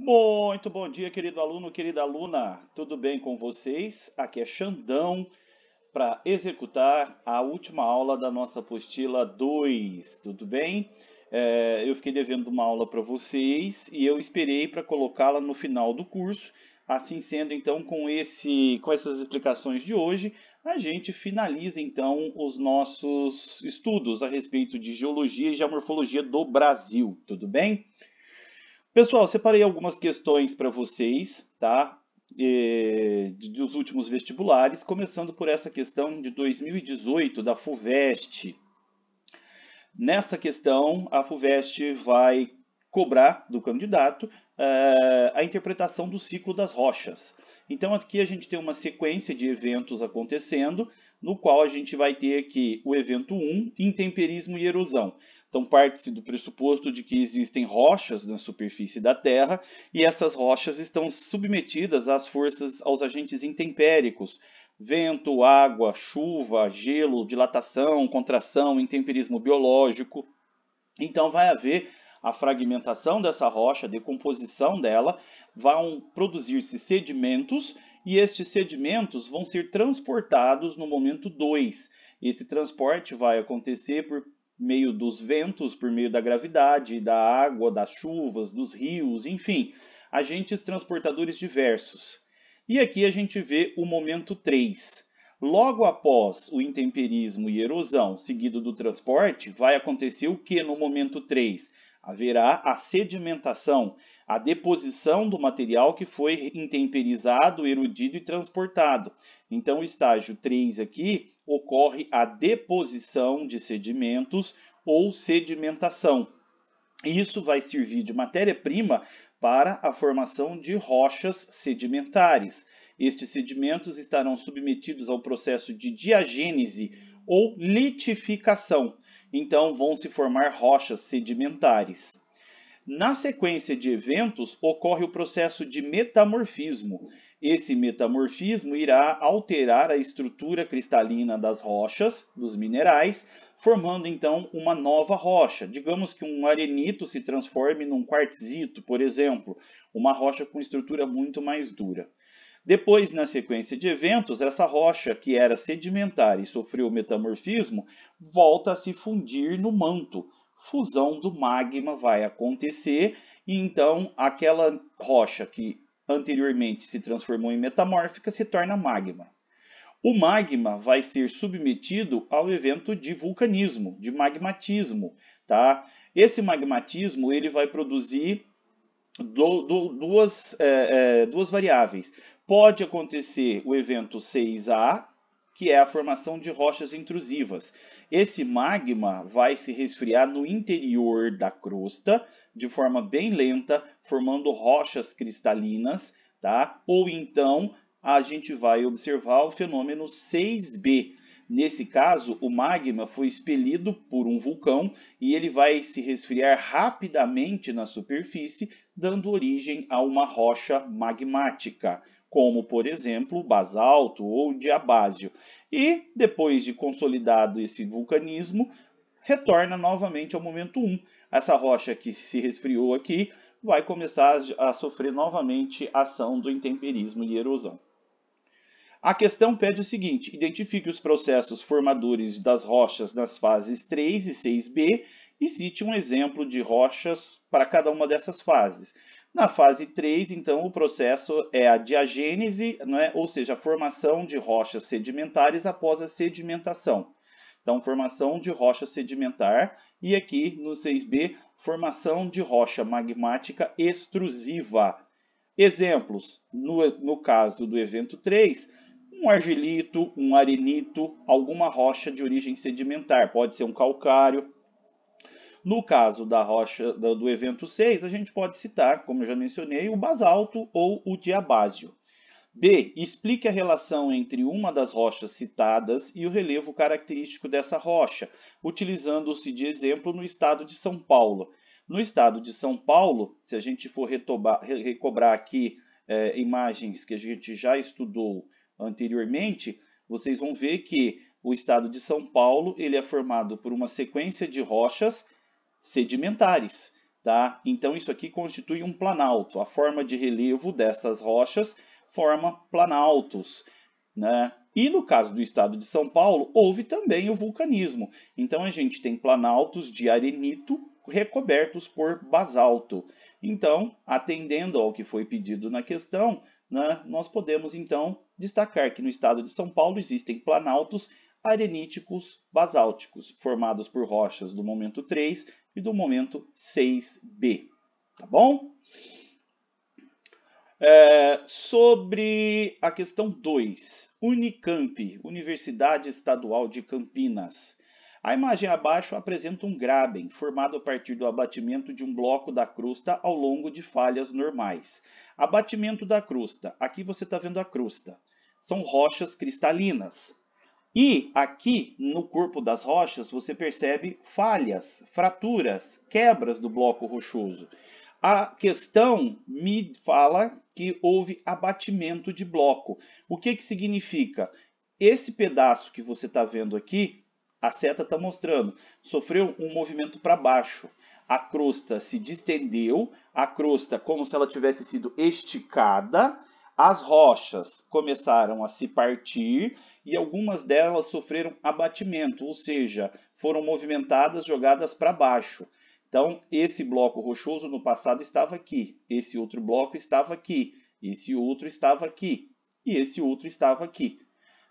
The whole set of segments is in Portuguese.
Muito bom dia, querido aluno, querida aluna. Tudo bem com vocês? Aqui é Xandão para executar a última aula da nossa apostila 2. Tudo bem? Eu fiquei devendo uma aula para vocês e eu esperei para colocá-la no final do curso. Assim sendo, então, com essas explicações de hoje, a gente finaliza então os nossos estudos a respeito de geologia e geomorfologia do Brasil. Tudo bem? Pessoal, separei algumas questões para vocês, tá? Dos últimos vestibulares, começando por essa questão de 2018 da FUVEST. Nessa questão, a FUVEST vai cobrar do candidato a interpretação do ciclo das rochas. Então, aqui a gente tem uma sequência de eventos acontecendo, no qual a gente vai ter aqui o evento 1, intemperismo e erosão. Então, parte-se do pressuposto de que existem rochas na superfície da Terra e essas rochas estão submetidas às forças, aos agentes intempéricos, vento, água, chuva, gelo, dilatação, contração, intemperismo biológico. Então vai haver a fragmentação dessa rocha, a decomposição dela, vão produzir-se sedimentos e estes sedimentos vão ser transportados no momento 2. Esse transporte vai acontecer por meio dos ventos, por meio da gravidade, da água, das chuvas, dos rios, enfim, agentes transportadores diversos. E aqui a gente vê o momento 3. Logo após o intemperismo e erosão, seguido do transporte, vai acontecer o que no momento 3? Haverá a sedimentação, a deposição do material que foi intemperizado, erodido e transportado. Então, o estágio 3 aqui ocorre a deposição de sedimentos ou sedimentação. Isso vai servir de matéria-prima para a formação de rochas sedimentares. Estes sedimentos estarão submetidos ao processo de diagênese ou litificação. Então, vão se formar rochas sedimentares. Na sequência de eventos, ocorre o processo de metamorfismo. Esse metamorfismo irá alterar a estrutura cristalina das rochas, dos minerais, formando então uma nova rocha. Digamos que um arenito se transforme num quartzito, por exemplo, uma rocha com estrutura muito mais dura. Depois, na sequência de eventos, essa rocha que era sedimentar e sofreu metamorfismo volta a se fundir no manto. Fusão do magma vai acontecer e então aquela rocha que anteriormente se transformou em metamórfica se torna magma. O magma vai ser submetido ao evento de vulcanismo, de magmatismo, tá? Esse magmatismo ele vai produzir duas variáveis. Pode acontecer o evento 6A, que é a formação de rochas intrusivas. Esse magma vai se resfriar no interior da crosta, de forma bem lenta, formando rochas cristalinas, tá? Ou então a gente vai observar o fenômeno 6B. Nesse caso, o magma foi expelido por um vulcão e ele vai se resfriar rapidamente na superfície, dando origem a uma rocha magmática, como, por exemplo, o basalto ou o diabásio. E, depois de consolidado esse vulcanismo, retorna novamente ao momento 1. Essa rocha que se resfriou aqui vai começar a sofrer novamente a ação do intemperismo e erosão. A questão pede o seguinte: identifique os processos formadores das rochas nas fases 3 e 6B e cite um exemplo de rochas para cada uma dessas fases. Na fase 3, então, o processo é a diagênese, né? Ou seja, a formação de rochas sedimentares após a sedimentação. Então, formação de rocha sedimentar e aqui no 6B, formação de rocha magmática extrusiva. Exemplos, no caso do evento 3, um argilito, um arenito, alguma rocha de origem sedimentar, pode ser um calcário. No caso da rocha do evento 6, a gente pode citar, como eu já mencionei, o basalto ou o diabásio. B. Explique a relação entre uma das rochas citadas e o relevo característico dessa rocha, utilizando-se de exemplo no estado de São Paulo. No estado de São Paulo, se a gente for recobrar aqui imagens que a gente já estudou anteriormente, vocês vão ver que o estado de São Paulo ele é formado por uma sequência de rochas sedimentares. tá? Então isso aqui constitui um planalto. A forma de relevo dessas rochas forma planaltos, né? E no caso do estado de São Paulo, houve também o vulcanismo. Então a gente tem planaltos de arenito recobertos por basalto. Então, atendendo ao que foi pedido na questão, né, nós podemos então destacar que no estado de São Paulo existem planaltos areníticos basálticos, formados por rochas do momento 3 e do momento 6B. Tá bom? Sobre a questão 2, Unicamp, Universidade Estadual de Campinas. A imagem abaixo apresenta um graben formado a partir do abatimento de um bloco da crosta ao longo de falhas normais. Abatimento da crosta. Aqui você está vendo a crosta. São rochas cristalinas. E aqui no corpo das rochas você percebe falhas, fraturas, quebras do bloco rochoso. A questão me fala que houve abatimento de bloco. O que significa? Esse pedaço que você está vendo aqui, a seta está mostrando, sofreu um movimento para baixo. A crosta se distendeu, a crosta como se ela tivesse sido esticada, as rochas começaram a se partir e algumas delas sofreram abatimento, ou seja, foram movimentadas, jogadas para baixo. Então, esse bloco rochoso no passado estava aqui, esse outro bloco estava aqui, esse outro estava aqui e esse outro estava aqui,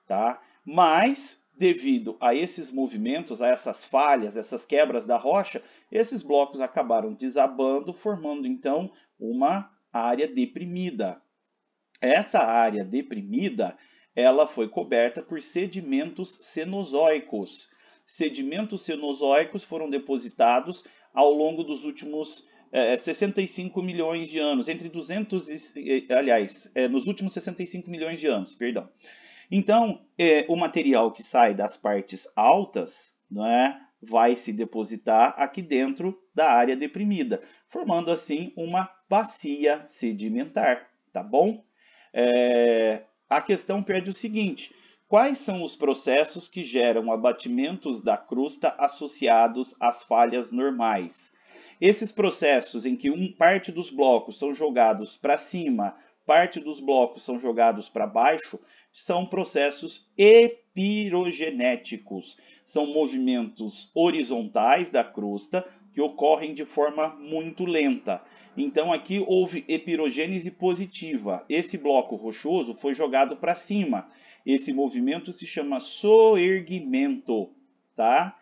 tá? Mas, devido a esses movimentos, a essas falhas, essas quebras da rocha, esses blocos acabaram desabando, formando então uma área deprimida. Essa área deprimida, ela foi coberta por sedimentos cenozoicos. Sedimentos cenozoicos foram depositados ao longo dos últimos 65 milhões de anos, nos últimos 65 milhões de anos, perdão. Então, o material que sai das partes altas, não é, vai se depositar aqui dentro da área deprimida, formando assim uma bacia sedimentar, tá bom? A questão pede o seguinte: quais são os processos que geram abatimentos da crosta associados às falhas normais? Esses processos em que parte dos blocos são jogados para cima, parte dos blocos são jogados para baixo, são processos epirogenéticos. São movimentos horizontais da crosta que ocorrem de forma muito lenta. Então aqui houve epirogênese positiva. Esse bloco rochoso foi jogado para cima. Esse movimento se chama soerguimento, tá?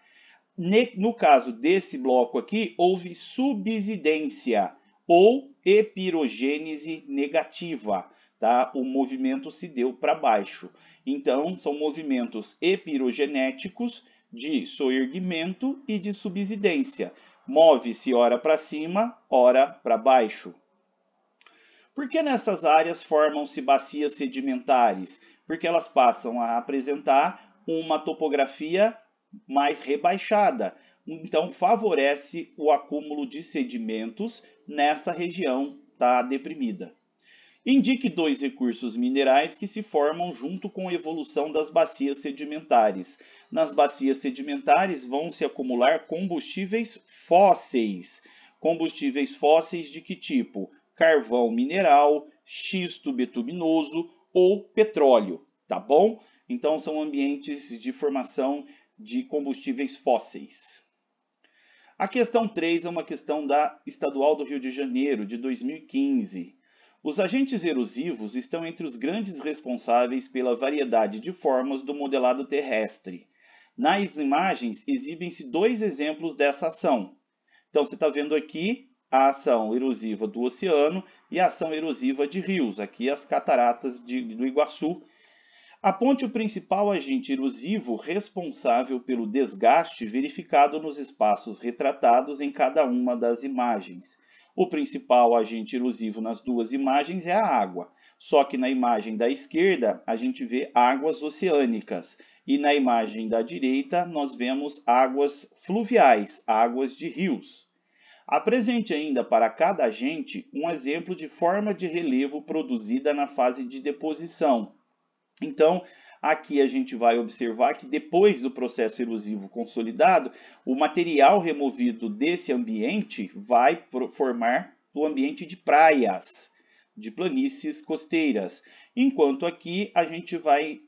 No caso desse bloco aqui, houve subsidência ou epirogênese negativa, tá? O movimento se deu para baixo. Então, são movimentos epirogenéticos de soerguimento e de subsidência. Move-se ora para cima, ora para baixo. Por que nessas áreas formam-se bacias sedimentares? Porque elas passam a apresentar uma topografia mais rebaixada. Então, favorece o acúmulo de sedimentos nessa região deprimida. Indique 2 recursos minerais que se formam junto com a evolução das bacias sedimentares. Nas bacias sedimentares vão se acumular combustíveis fósseis. Combustíveis fósseis de que tipo? Carvão mineral, xisto bituminoso ou petróleo, tá bom? Então são ambientes de formação de combustíveis fósseis. A questão 3 é uma questão da Estadual do Rio de Janeiro, de 2015. Os agentes erosivos estão entre os grandes responsáveis pela variedade de formas do modelado terrestre. Nas imagens, exibem-se 2 exemplos dessa ação. Então, você está vendo aqui a ação erosiva do oceano e a ação erosiva de rios, aqui as cataratas do Iguaçu. Aponte o principal agente erosivo responsável pelo desgaste verificado nos espaços retratados em cada uma das imagens. O principal agente erosivo nas 2 imagens é a água, só que na imagem da esquerda a gente vê águas oceânicas e na imagem da direita nós vemos águas fluviais, águas de rios. Apresente ainda para cada agente um exemplo de forma de relevo produzida na fase de deposição. Então, aqui a gente vai observar que depois do processo erosivo consolidado, o material removido desse ambiente vai formar o ambiente de praias, de planícies costeiras, enquanto aqui a gente vai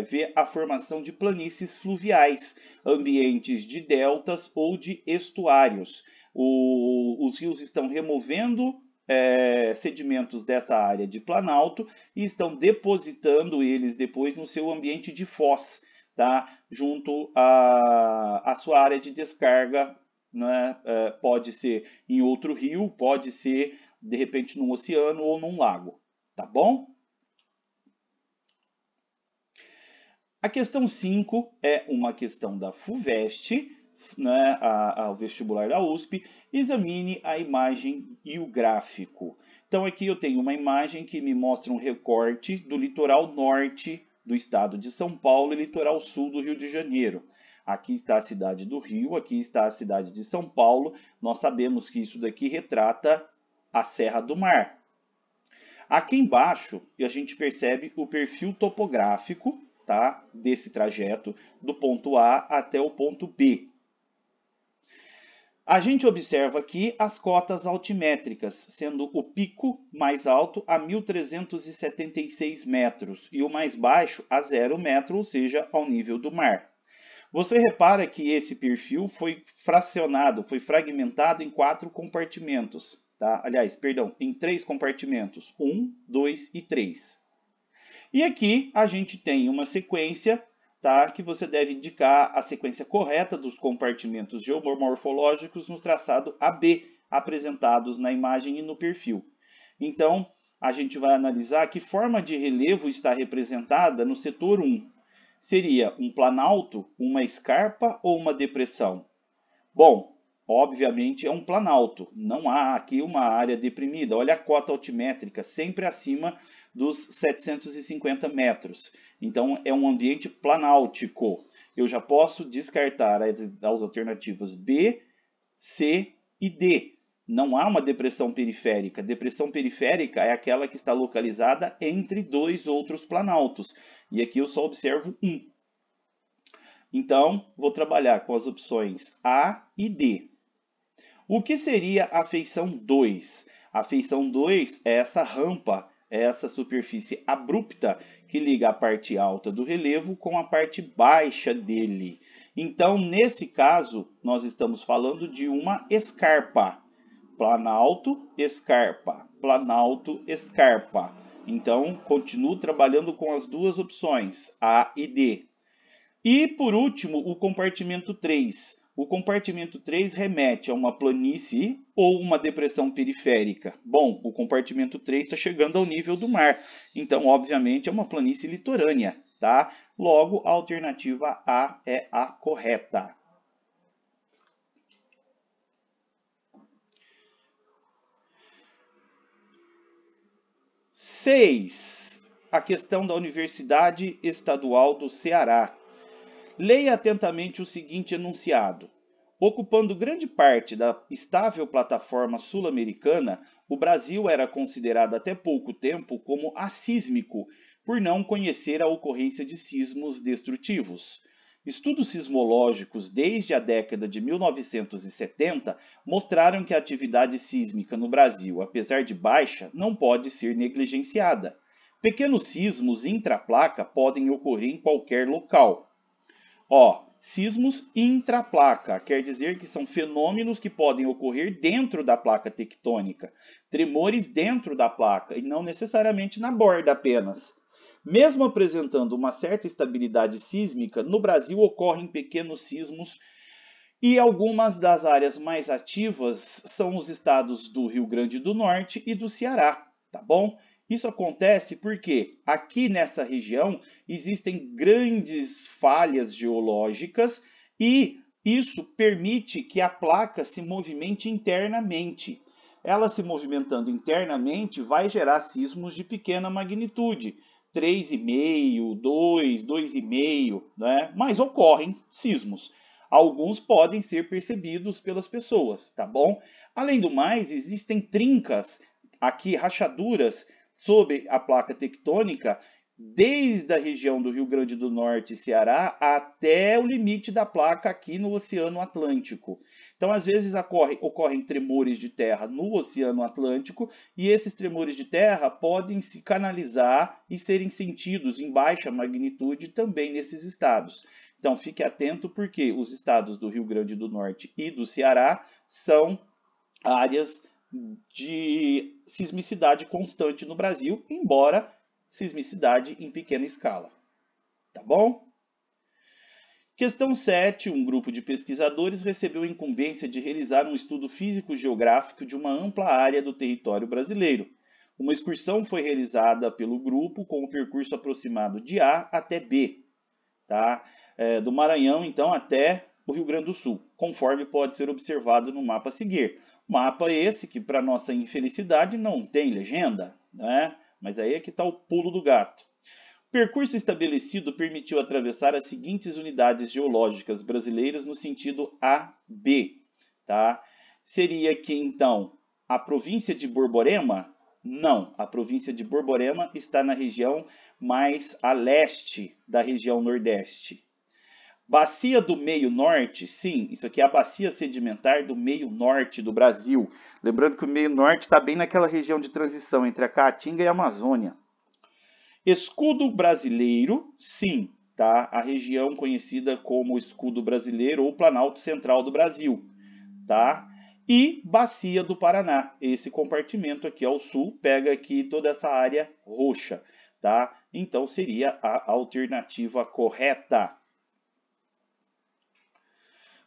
ver a formação de planícies fluviais, ambientes de deltas ou de estuários. Os rios estão removendo sedimentos dessa área de planalto e estão depositando eles depois no seu ambiente de foz, tá? Junto à sua área de descarga, né? Pode ser em outro rio, pode ser de repente num oceano ou num lago, tá bom? A questão 5 é uma questão da FUVEST, né, ao vestibular da USP. Examine a imagem e o gráfico. Então aqui eu tenho uma imagem que me mostra um recorte do litoral norte do estado de São Paulo e litoral sul do Rio de Janeiro. Aqui está a cidade do Rio, aqui está a cidade de São Paulo. Nós sabemos que isso daqui retrata a Serra do Mar. Aqui embaixo a gente percebe o perfil topográfico, tá, desse trajeto do ponto A até o ponto B. A gente observa aqui as cotas altimétricas, sendo o pico mais alto a 1.376 metros e o mais baixo a 0 metro, ou seja, ao nível do mar. Você repara que esse perfil foi fracionado, foi fragmentado em 4 compartimentos. Tá? Aliás, perdão, em 3 compartimentos, 1, 2 e 3. E aqui a gente tem uma sequência, tá, que você deve indicar a sequência correta dos compartimentos geomorfológicos no traçado AB, apresentados na imagem e no perfil. Então, a gente vai analisar que forma de relevo está representada no setor 1. Seria um planalto, uma escarpa ou uma depressão? Bom, obviamente é um planalto, não há aqui uma área deprimida. Olha a cota altimétrica, sempre acima dos 750 metros. Então é um ambiente planáltico. Eu já posso descartar as alternativas B, C e D. Não há uma depressão periférica. Depressão periférica é aquela que está localizada entre 2 outros planaltos. E aqui eu só observo um. Então, vou trabalhar com as opções A e D. O que seria a feição 2? A feição 2 é essa rampa, é essa superfície abrupta que liga a parte alta do relevo com a parte baixa dele. Então, nesse caso, nós estamos falando de uma escarpa. Planalto, escarpa. Planalto, escarpa. Então, continuo trabalhando com as duas opções, A e D. E, por último, o compartimento 3. O compartimento 3 remete a uma planície ou uma depressão periférica. Bom, o compartimento 3 está chegando ao nível do mar, então, obviamente, é uma planície litorânea, tá? Logo, a alternativa A é a correta. Seis. A questão da Universidade Estadual do Ceará. Leia atentamente o seguinte enunciado. Ocupando grande parte da estável plataforma sul-americana, o Brasil era considerado até pouco tempo como assísmico, por não conhecer a ocorrência de sismos destrutivos. Estudos sismológicos desde a década de 1970 mostraram que a atividade sísmica no Brasil, apesar de baixa, não pode ser negligenciada. Pequenos sismos intraplaca podem ocorrer em qualquer local. Sismos intraplaca, quer dizer que são fenômenos que podem ocorrer dentro da placa tectônica, tremores dentro da placa e não necessariamente na borda apenas. Mesmo apresentando uma certa estabilidade sísmica, no Brasil ocorrem pequenos sismos e algumas das áreas mais ativas são os estados do Rio Grande do Norte e do Ceará, tá bom? Isso acontece porque aqui nessa região existem grandes falhas geológicas e isso permite que a placa se movimente internamente. Ela se movimentando internamente vai gerar sismos de pequena magnitude, 3,5, 2, 2,5, né? Mas ocorrem sismos. Alguns podem ser percebidos pelas pessoas, tá bom? Além do mais, existem trincas aqui, rachaduras, sobre a placa tectônica, desde a região do Rio Grande do Norte e Ceará até o limite da placa aqui no Oceano Atlântico. Então, às vezes, ocorrem tremores de terra no Oceano Atlântico e esses tremores de terra podem se canalizar e serem sentidos em baixa magnitude também nesses estados. Então, fique atento porque os estados do Rio Grande do Norte e do Ceará são áreas de sismicidade constante no Brasil, embora sismicidade em pequena escala. Tá bom? Questão 7. Um grupo de pesquisadores recebeu a incumbência de realizar um estudo físico-geográfico de uma ampla área do território brasileiro. Uma excursão foi realizada pelo grupo com o percurso aproximado de A até B, tá? Do Maranhão, então, até o Rio Grande do Sul, conforme pode ser observado no mapa a seguir. Mapa esse que, para nossa infelicidade, não tem legenda, né? Mas aí é que está o pulo do gato. O percurso estabelecido permitiu atravessar as seguintes unidades geológicas brasileiras no sentido AB. Tá? Seria aqui, então, a província de Borborema? Não, a província de Borborema está na região mais a leste da região nordeste. Bacia do meio norte, sim, isso aqui é a bacia sedimentar do meio norte do Brasil. Lembrando que o meio norte está bem naquela região de transição entre a Caatinga e a Amazônia. Escudo brasileiro, sim, tá? A região conhecida como escudo brasileiro ou Planalto Central do Brasil, tá? E bacia do Paraná, esse compartimento aqui ao sul pega aqui toda essa área roxa, tá? Então seria a alternativa correta.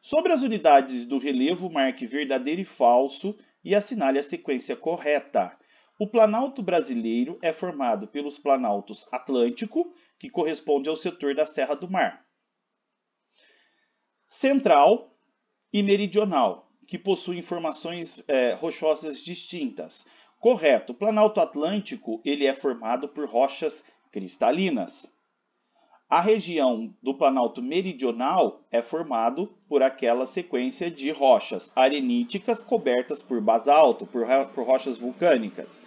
Sobre as unidades do relevo, marque verdadeiro e falso e assinale a sequência correta. O Planalto brasileiro é formado pelos planaltos Atlântico, que corresponde ao setor da Serra do Mar, Central e Meridional, que possuem formações rochosas distintas. Correto, o Planalto Atlântico ele é formado por rochas cristalinas. A região do Planalto Meridional é formado por aquela sequência de rochas areníticas cobertas por basalto, por rochas vulcânicas.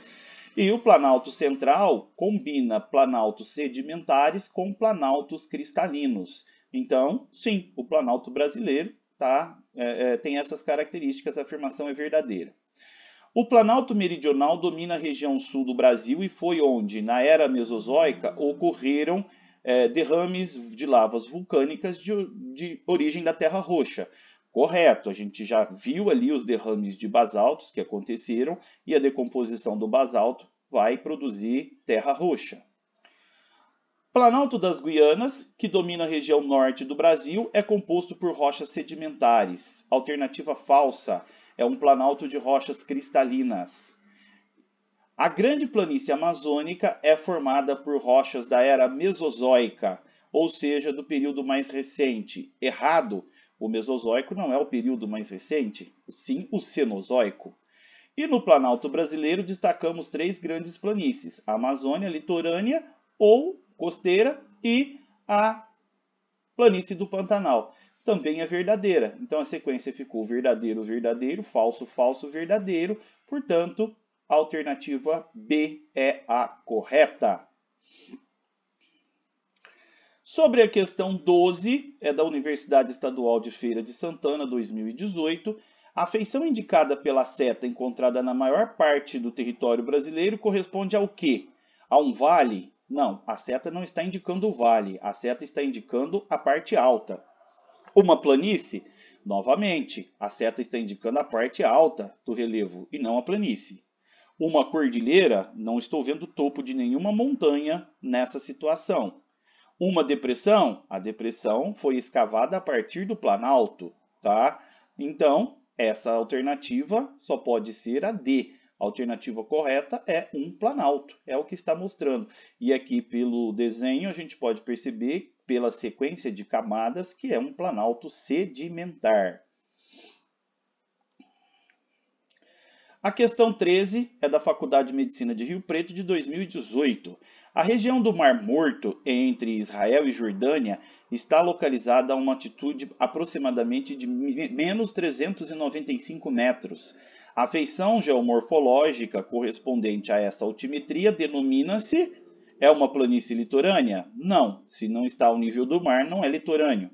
E o Planalto Central combina planaltos sedimentares com planaltos cristalinos. Então, sim, o Planalto brasileiro tem essas características, a afirmação é verdadeira. O Planalto Meridional domina a região sul do Brasil e foi onde, na era Mesozoica, ocorreram derrames de lavas vulcânicas de origem da Terra Roxa. Correto, a gente já viu ali os derrames de basaltos que aconteceram e a decomposição do basalto vai produzir terra roxa. Planalto das Guianas, que domina a região norte do Brasil, é composto por rochas sedimentares. Alternativa falsa, é um planalto de rochas cristalinas. A Grande Planície Amazônica é formada por rochas da era Mesozoica, ou seja, do período mais recente. Errado, o Mesozoico não é o período mais recente, sim o Cenozoico. E no Planalto brasileiro destacamos 3 grandes planícies, a Amazônia litorânea ou costeira e a planície do Pantanal. Também é verdadeira, então a sequência ficou verdadeiro, verdadeiro, falso, falso, verdadeiro, portanto, a alternativa B é a correta. Sobre a questão 12, é da Universidade Estadual de Feira de Santana, 2018. A feição indicada pela seta encontrada na maior parte do território brasileiro corresponde ao quê? A um vale? Não, a seta não está indicando o vale, a seta está indicando a parte alta. Uma planície? Novamente, a seta está indicando a parte alta do relevo e não a planície. Uma cordilheira, não estou vendo o topo de nenhuma montanha nessa situação. Uma depressão, a depressão foi escavada a partir do planalto, tá? Então, essa alternativa só pode ser a D. A alternativa correta é um planalto, é o que está mostrando. E aqui pelo desenho a gente pode perceber, pela sequência de camadas, que é um planalto sedimentar. A questão 13 é da Faculdade de Medicina de Rio Preto de 2018. A região do Mar Morto, entre Israel e Jordânia, está localizada a uma altitude aproximadamente de menos 395 metros. A feição geomorfológica correspondente a essa altimetria denomina-se É uma planície litorânea? Não. Se não está ao nível do mar, não é litorâneo.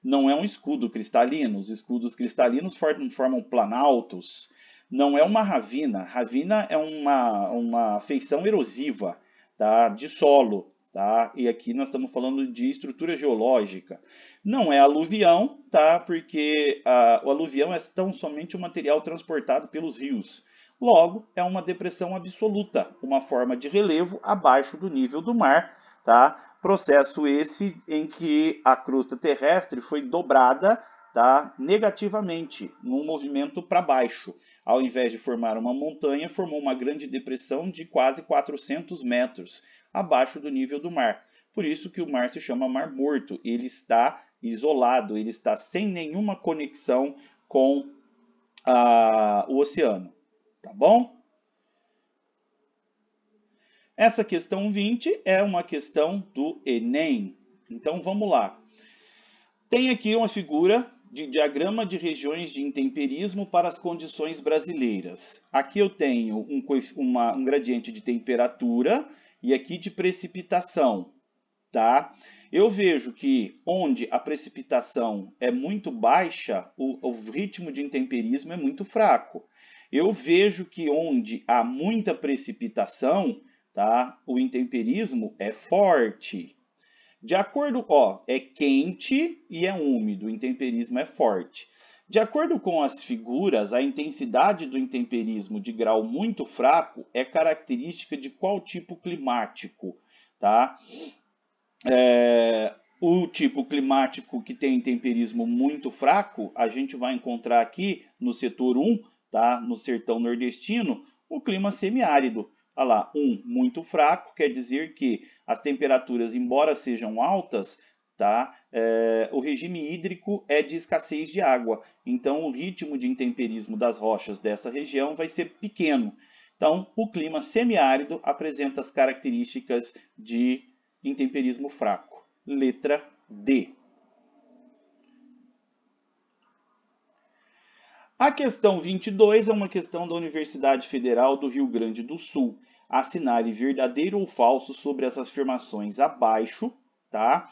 Não é um escudo cristalino. Os escudos cristalinos formam planaltos. Não é uma ravina. Ravina é uma feição erosiva, tá? De solo. Tá? E aqui nós estamos falando de estrutura geológica. Não é aluvião, tá? Porque o aluvião é tão somente um material transportado pelos rios. Logo, é uma depressão absoluta, uma forma de relevo abaixo do nível do mar, tá? Processo esse em que a crosta terrestre foi dobrada, tá? Negativamente, num movimento para baixo. Ao invés de formar uma montanha, formou uma grande depressão de quase 400 metros abaixo do nível do mar. Por isso que o mar se chama Mar Morto. Ele está isolado, ele está sem nenhuma conexão com o oceano. Tá bom? Essa questão 20 é uma questão do Enem. Então vamos lá. Tem aqui uma figura de diagrama de regiões de intemperismo para as condições brasileiras. Aqui eu tenho um gradiente de temperatura e aqui de precipitação. Tá? Eu vejo que onde a precipitação é muito baixa, o ritmo de intemperismo é muito fraco. Eu vejo que onde há muita precipitação, tá? O intemperismo é forte. De acordo, é quente e é úmido, o intemperismo é forte. De acordo com as figuras, a intensidade do intemperismo de grau muito fraco é característica de qual tipo climático, tá? O tipo climático que tem intemperismo muito fraco, a gente vai encontrar aqui no setor 1, tá? No sertão nordestino, o clima semiárido. Olha lá, muito fraco, quer dizer que as temperaturas, embora sejam altas, tá? O regime hídrico é de escassez de água. Então, o ritmo de intemperismo das rochas dessa região vai ser pequeno. Então, o clima semiárido apresenta as características de intemperismo fraco. Letra D. A questão 22 é uma questão da Universidade Federal do Rio Grande do Sul. Assinale verdadeiro ou falso sobre as afirmações abaixo, tá?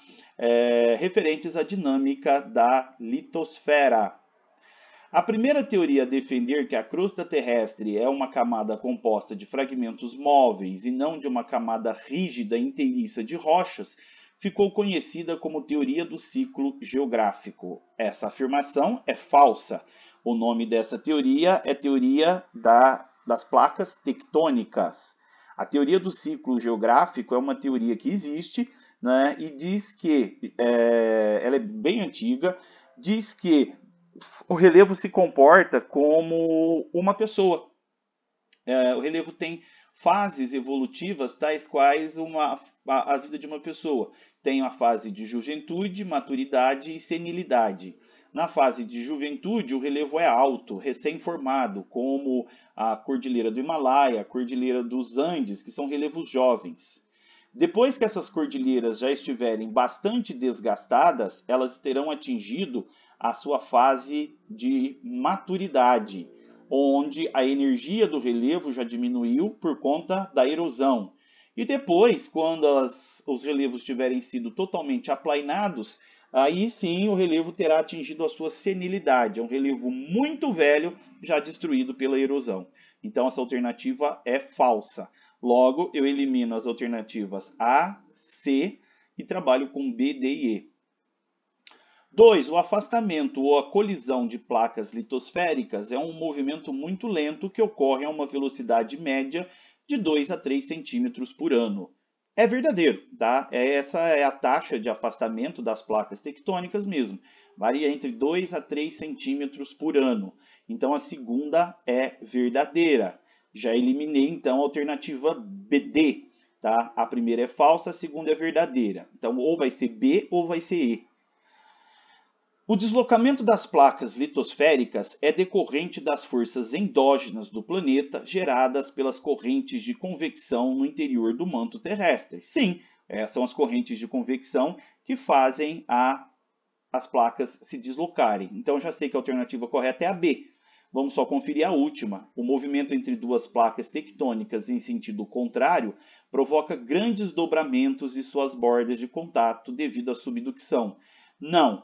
Referentes à dinâmica da litosfera. A primeira teoria a defender que a crosta terrestre é uma camada composta de fragmentos móveis e não de uma camada rígida inteiriça de rochas ficou conhecida como teoria do ciclo geográfico. Essa afirmação é falsa. O nome dessa teoria é teoria das placas tectônicas. A teoria do ciclo geográfico é uma teoria que existe, né, e diz que, ela é bem antiga, diz que o relevo se comporta como uma pessoa. O relevo tem fases evolutivas, tais quais a vida de uma pessoa. Tem a fase de juventude, maturidade e senilidade. Na fase de juventude, o relevo é alto, recém-formado, como a Cordilheira do Himalaia, a Cordilheira dos Andes, que são relevos jovens. Depois que essas cordilheiras já estiverem bastante desgastadas, elas terão atingido a sua fase de maturidade, onde a energia do relevo já diminuiu por conta da erosão. E depois, quando os relevos tiverem sido totalmente aplainados, aí sim o relevo terá atingido a sua senilidade. É um relevo muito velho, já destruído pela erosão. Então essa alternativa é falsa. Logo, eu elimino as alternativas A, C e trabalho com B, D e E. 2. O afastamento ou a colisão de placas litosféricas é um movimento muito lento que ocorre a uma velocidade média de 2 a 3 centímetros por ano. É verdadeiro, tá? Essa é a taxa de afastamento das placas tectônicas mesmo. Varia entre 2 a 3 centímetros por ano. Então a segunda é verdadeira. Já eliminei então a alternativa D, tá? A primeira é falsa, a segunda é verdadeira. Então ou vai ser B ou vai ser E. O deslocamento das placas litosféricas é decorrente das forças endógenas do planeta geradas pelas correntes de convecção no interior do manto terrestre. Sim, são as correntes de convecção que fazem as placas se deslocarem. Então já sei que a alternativa correta é a B. Vamos só conferir a última. O movimento entre duas placas tectônicas em sentido contrário provoca grandes dobramentos em suas bordas de contato devido à subducção. Não,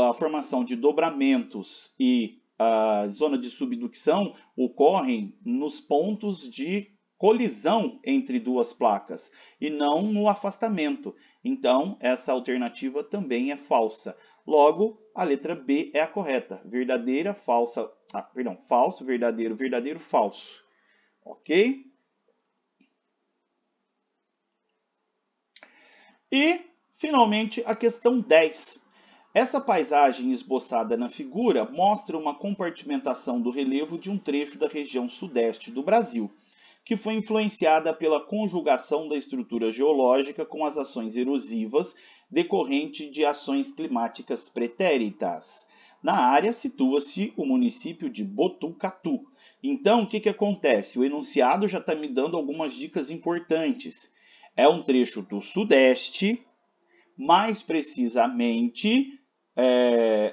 a formação de dobramentos e a zona de subducção ocorrem nos pontos de colisão entre duas placas e não no afastamento. Então, essa alternativa também é falsa. Logo, a letra B é a correta. Verdadeira, falsa, falso, verdadeiro, verdadeiro, falso. Ok? E, finalmente, a questão 10. Essa paisagem esboçada na figura mostra uma compartimentação do relevo de um trecho da região sudeste do Brasil, que foi influenciada pela conjugação da estrutura geológica com as ações erosivas decorrente de ações climáticas pretéritas. Na área situa-se o município de Botucatu. Então, o que acontece? O enunciado já está me dando algumas dicas importantes. É um trecho do sudeste, mais precisamente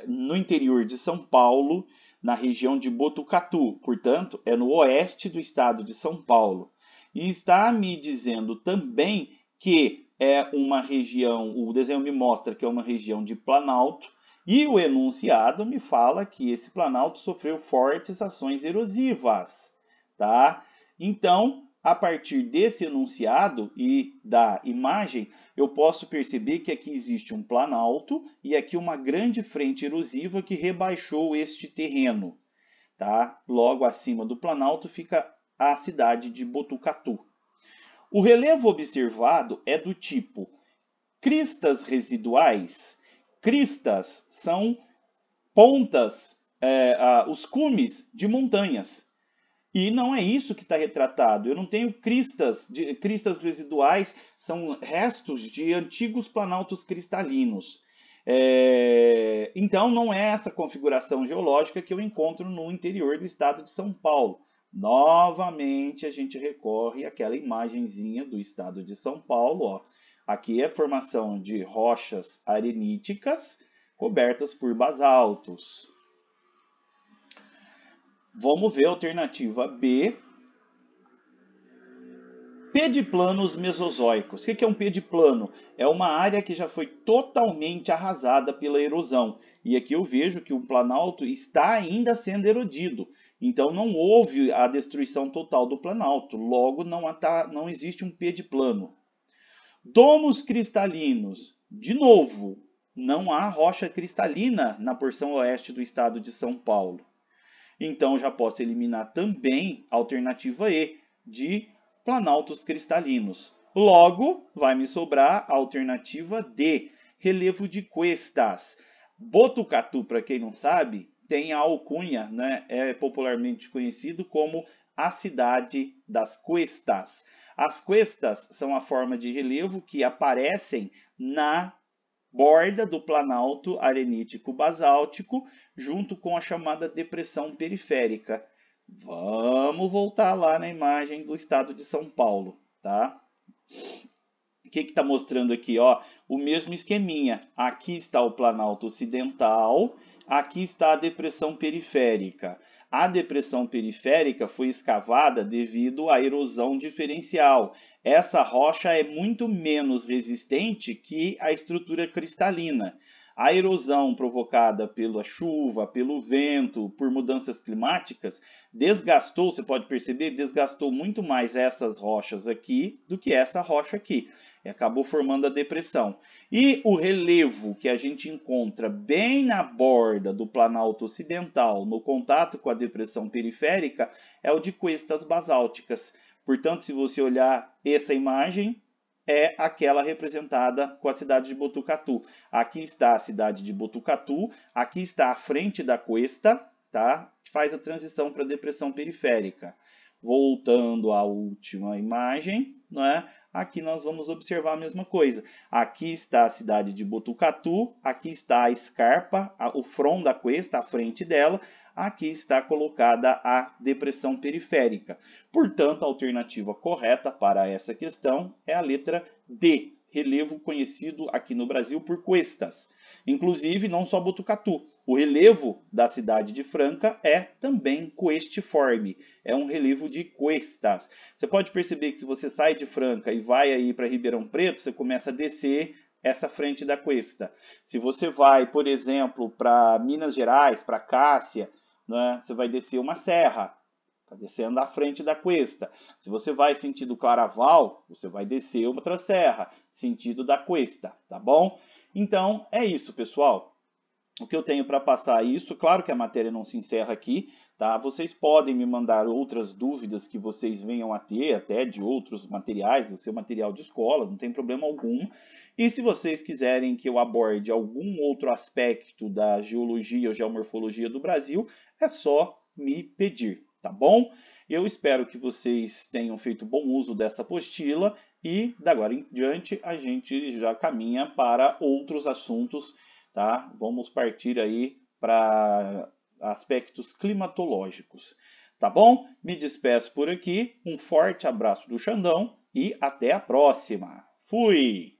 no interior de São Paulo, na região de Botucatu, portanto, é no oeste do estado de São Paulo. E está me dizendo também que é uma região, o desenho me mostra que é uma região de planalto, e o enunciado me fala que esse planalto sofreu fortes ações erosivas, tá? Então, a partir desse enunciado e da imagem, eu posso perceber que aqui existe um planalto e aqui uma grande frente erosiva que rebaixou este terreno. Tá? Logo acima do planalto fica a cidade de Botucatu. O relevo observado é do tipo cristas residuais. Cristas são pontas, os cumes de montanhas. E não é isso que está retratado. Eu não tenho cristas residuais, são restos de antigos planaltos cristalinos. Então, não é essa configuração geológica que eu encontro no interior do estado de São Paulo. Novamente, a gente recorre àquela imagenzinha do estado de São Paulo. Ó. Aqui é a formação de rochas areníticas cobertas por basaltos. Vamos ver a alternativa B. Pediplanos mesozoicos. O que é um pediplano? É uma área que já foi totalmente arrasada pela erosão. E aqui eu vejo que o planalto está ainda sendo erodido. Então não houve a destruição total do planalto. Logo, não existe um pediplano. Domos cristalinos. De novo, não há rocha cristalina na porção oeste do estado de São Paulo. Então, já posso eliminar também a alternativa E, de planaltos cristalinos. Logo, vai me sobrar a alternativa D, relevo de cuestas. Botucatu, para quem não sabe, tem a alcunha, né? É popularmente conhecido como a cidade das cuestas. As cuestas são a forma de relevo que aparecem na borda do planalto arenítico basáltico, junto com a chamada depressão periférica. Vamos voltar lá na imagem do estado de São Paulo, tá? O que está mostrando aqui? Ó, o mesmo esqueminha. Aqui está o planalto ocidental, aqui está a depressão periférica. A depressão periférica foi escavada devido à erosão diferencial. Essa rocha é muito menos resistente que a estrutura cristalina. A erosão provocada pela chuva, pelo vento, por mudanças climáticas, desgastou, você pode perceber, desgastou muito mais essas rochas aqui do que essa rocha aqui. E acabou formando a depressão. E o relevo que a gente encontra bem na borda do planalto ocidental, no contato com a depressão periférica, é o de cuestas basálticas. Portanto, se você olhar essa imagem, é aquela representada com a cidade de Botucatu. Aqui está a cidade de Botucatu, aqui está a frente da cuesta, tá? Que faz a transição para a depressão periférica. Voltando à última imagem, né? Aqui nós vamos observar a mesma coisa. Aqui está a cidade de Botucatu, aqui está a escarpa, o front da cuesta, a frente dela. Aqui está colocada a depressão periférica. Portanto, a alternativa correta para essa questão é a letra D, relevo conhecido aqui no Brasil por cuestas. Inclusive, não só Botucatu. O relevo da cidade de Franca é também cuestiforme. É um relevo de cuestas. Você pode perceber que se você sai de Franca e vai aí para Ribeirão Preto, você começa a descer essa frente da cuesta. Se você vai, por exemplo, para Minas Gerais, para Cássia, né, você vai descer uma serra. Está descendo à frente da cuesta. Se você vai sentido Claraval, você vai descer outra serra, sentido da cuesta, tá bom? Então, é isso, pessoal. O que eu tenho para passar é isso. Claro que a matéria não se encerra aqui, tá? Vocês podem me mandar outras dúvidas que vocês venham a ter, até de outros materiais, do seu material de escola, não tem problema algum. E se vocês quiserem que eu aborde algum outro aspecto da geologia ou geomorfologia do Brasil, é só me pedir, tá bom? Eu espero que vocês tenham feito bom uso dessa apostila e, da agora em diante, a gente já caminha para outros assuntos, tá? Vamos partir aí para aspectos climatológicos, tá bom? Me despeço por aqui, um forte abraço do Xandão e até a próxima. Fui!